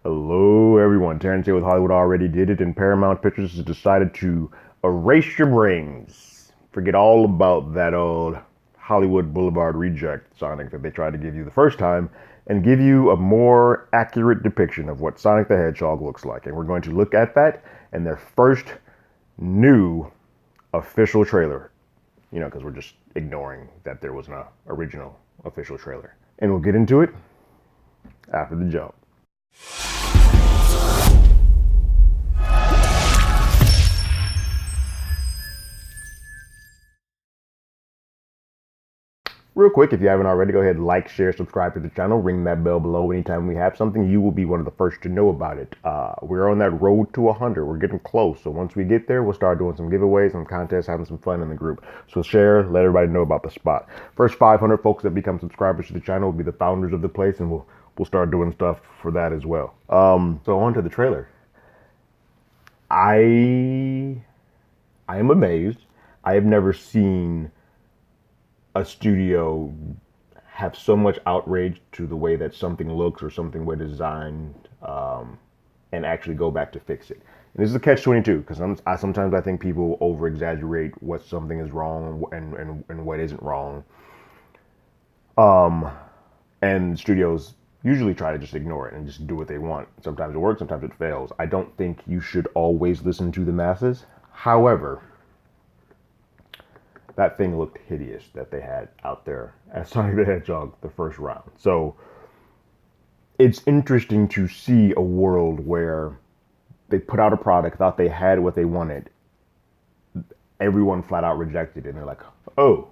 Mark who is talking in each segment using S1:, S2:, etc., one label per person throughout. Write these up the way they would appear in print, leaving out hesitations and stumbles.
S1: Hello, everyone. Terrence here with Hollywood Already Did It, and Paramount Pictures has decided to erase your brains. Forget all about that old Hollywood Boulevard reject Sonic that they tried to give you the first time and give you a more accurate depiction of what Sonic the Hedgehog looks like. And we're going to look at that in their first new official trailer. You know, because we're just ignoring that there was an original official trailer. And we'll get into it after the jump. Real quick, if you haven't already, go ahead and like, share, subscribe to the channel, ring that bell below. Anytime we have something, you will be one of the first to know about it. We're on that road to 100. We're getting close. So once we get there, we'll start doing some giveaways, some contests, having some fun in the group. So share, let everybody know about the spot. First 500 folks that become subscribers to the channel will be the founders of the place, and we'll start doing stuff for that as well. So on to the trailer. I am amazed. I have never seen a studio have so much outrage to the way that something looks or something was designed, and actually go back to fix it. And this is a catch-22, because sometimes I think people over-exaggerate what something is wrong and what isn't wrong. And studios usually try to just ignore it and just do what they want. Sometimes it works, sometimes it fails. I don't think you should always listen to the masses. However, that thing looked hideous that they had out there as Sonic the Hedgehog the first round. So it's interesting to see a world where they put out a product, thought they had what they wanted. Everyone flat out rejected it, and they're like, oh,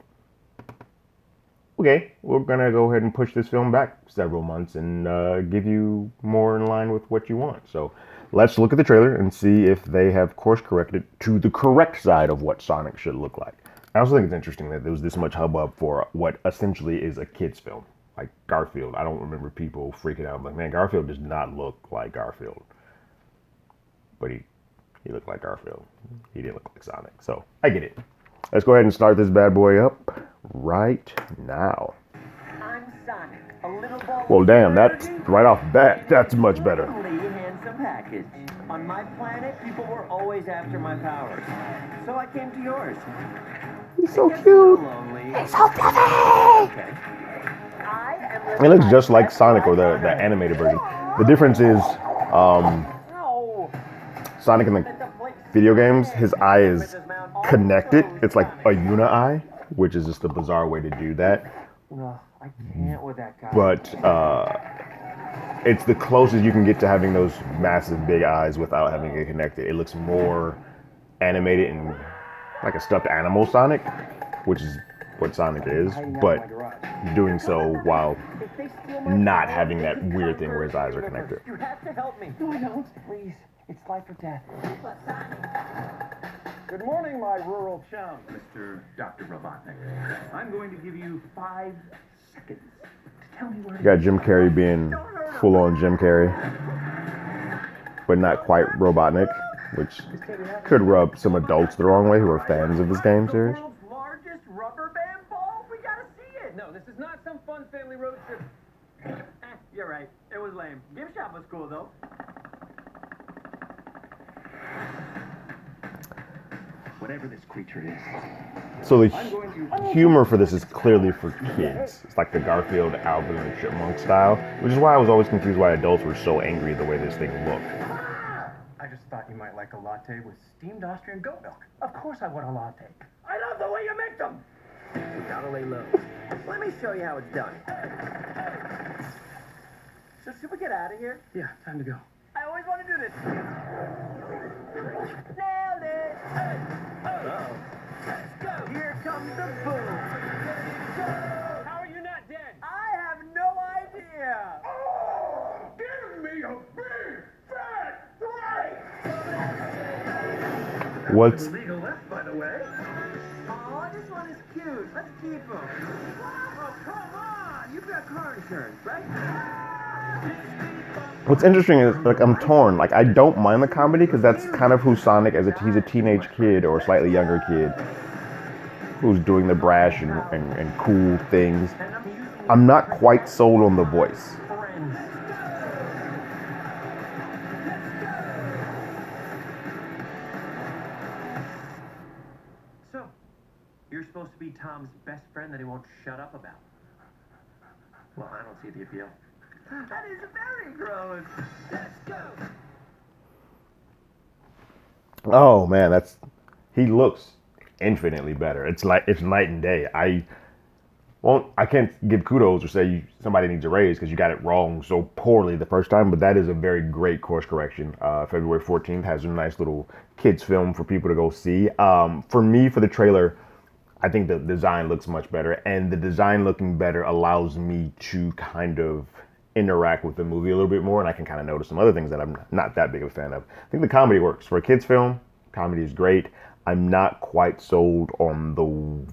S1: okay, we're gonna go ahead and push this film back several months and give you more in line with what you want. So let's look at the trailer and see if they have course corrected to the correct side of what Sonic should look like. I also think it's interesting that there was this much hubbub for what essentially is a kid's film, like Garfield. I don't remember people freaking out like, man, Garfield does not look like Garfield. But he looked like Garfield. He didn't look like Sonic. So I get it. Let's go ahead and start this bad boy up right now.
S2: I'm Sonic, a little ball.
S1: Well, damn, that's right off the bat. That's much better.
S2: Handsome package. On my planet, people were always after my powers, so I came to yours.
S1: He's so cute. He's so fluffy.
S2: Okay.
S1: It looks just like Sonic, or the animated version. The difference is, Sonic in the video games, his eye is connected. It's like a uni-eye, which is just a bizarre way to do that.
S2: I can't with that guy.
S1: But it's the closest you can get to having those massive big eyes without having it connected. It looks more animated and like a stuffed animal Sonic, which is what Sonic is, but doing so while not having that weird thing where his eyes are connected.
S2: You have to help me. No, I don't. Please. It's life or death.
S3: Good morning, my rural chum, Mr. Dr. Robotnik. I'm going to give you 5 seconds to tell me where
S1: You got Jim Carrey being full-on Jim Carrey, but not quite Robotnik, which could rub some adults the wrong way who are fans of this game series.
S2: The world's largest rubber band ball? We gotta see it. No, this is not some fun family road trip. You're right. It was lame. Gift shop was cool, though.
S3: whatever this creature is.
S1: So the humor for this is clearly for kids. It's like the Garfield, Alvin, and Chipmunk style, which is why I was always confused why adults were so angry the way this thing looked.
S3: I just thought you might like a latte with steamed Austrian goat milk. Of course I want a latte. I love the way you make them!
S2: You gotta lay low. Let me show you how it's done. So should we get out of here?
S3: Yeah, time to go.
S2: I always want to do this. Nailed it! Uh-oh. Let's go! Here comes the boom!
S3: How are you not dead?
S2: I have no idea!
S3: Oh, give me a big, fat break!
S1: What's
S3: Legal left, by the way.
S2: Oh, this one is cute. Let's keep him. Oh, come on! You've got car insurance, right?
S1: What's interesting is, like, I'm torn. Like, I don't mind the comedy because that's kind of who Sonic is. He's a teenage kid or a slightly younger kid who's doing the brash and cool things. I'm not quite sold on the voice.
S2: supposed to be Tom's best friend that he won't shut up about. Well, I don't see the appeal. That is very gross. Let's go.
S1: Oh man, he looks infinitely better. It's night and day. I can't give kudos or say somebody needs a raise because you got it wrong so poorly the first time, but that is a very great course correction. February 14th has a nice little kids film for people to go see. For me, for the trailer, I think the design looks much better, and the design looking better allows me to kind of interact with the movie a little bit more, and I can kind of notice some other things that I'm not that big of a fan of. I think the comedy works. For a kids film, comedy is great. I'm not quite sold on the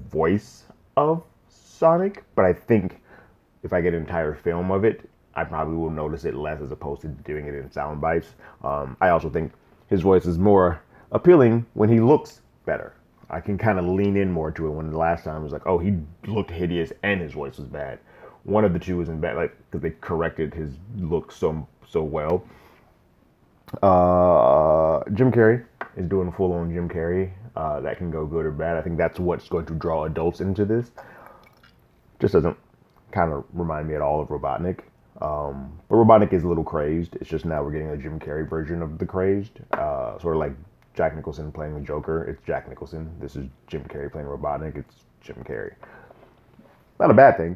S1: voice of Sonic, but I think if I get an entire film of it, I probably will notice it less as opposed to doing it in sound bites. I also think his voice is more appealing when he looks better. I can kind of lean in more to it when the last time it was like, oh, he looked hideous and his voice was bad. One of the two isn't bad, like, because they corrected his look so well. Jim Carrey is doing full-on Jim Carrey. That can go good or bad. I think that's what's going to draw adults into this. Just doesn't kind of remind me at all of Robotnik. But Robotnik is a little crazed. It's just now we're getting a Jim Carrey version of the crazed. Sort of like Jack Nicholson playing the Joker. It's Jack Nicholson. This is Jim Carrey playing Robotnik. It's Jim Carrey. Not a bad thing,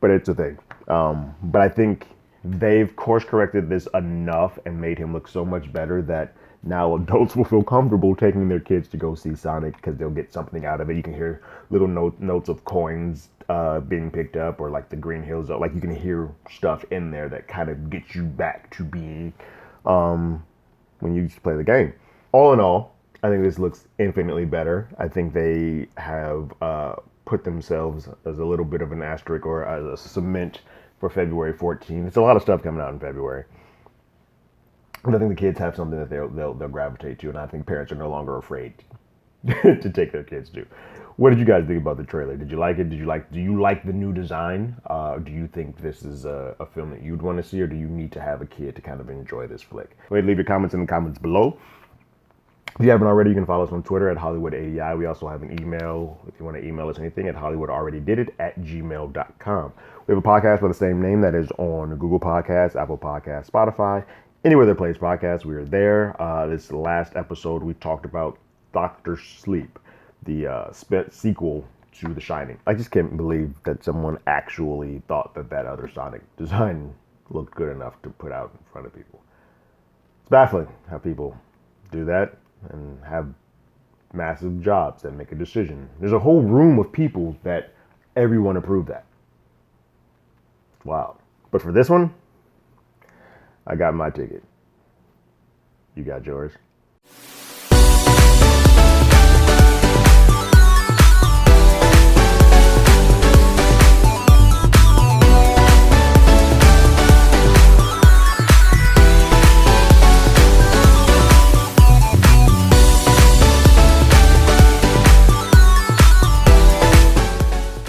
S1: but it's a thing. But I think they've course corrected this enough and made him look so much better that now adults will feel comfortable taking their kids to go see Sonic because they'll get something out of it. You can hear little notes of coins being picked up, or like the Green Hills. Like you can hear stuff in there that kind of gets you back to being when you used to play the game. All in all, I think this looks infinitely better. I think they have put themselves as a little bit of an asterisk or as a cement for February 14th. It's a lot of stuff coming out in February. But I think the kids have something that they'll gravitate to, and I think parents are no longer afraid to take their kids to. What did you guys think about the trailer? Did you like it? Do you like the new design? Do you think this is a film that you'd want to see, or do you need to have a kid to kind of enjoy this flick? Go ahead and leave your comments in the comments below. If you haven't already, you can follow us on Twitter at HollywoodAEI. We also have an email if you want to email us anything at HollywoodAlreadyDidIt@gmail.com. We have a podcast by the same name that is on Google Podcasts, Apple Podcasts, Spotify, anywhere that plays podcasts. We are there. This last episode, we talked about Dr. Sleep, the sequel to The Shining. I just can't believe that someone actually thought that other Sonic design looked good enough to put out in front of people. It's baffling how people do that and have massive jobs that make a decision. There's a whole room of people that everyone approved that. Wow. But for this one, I got my ticket. You got yours.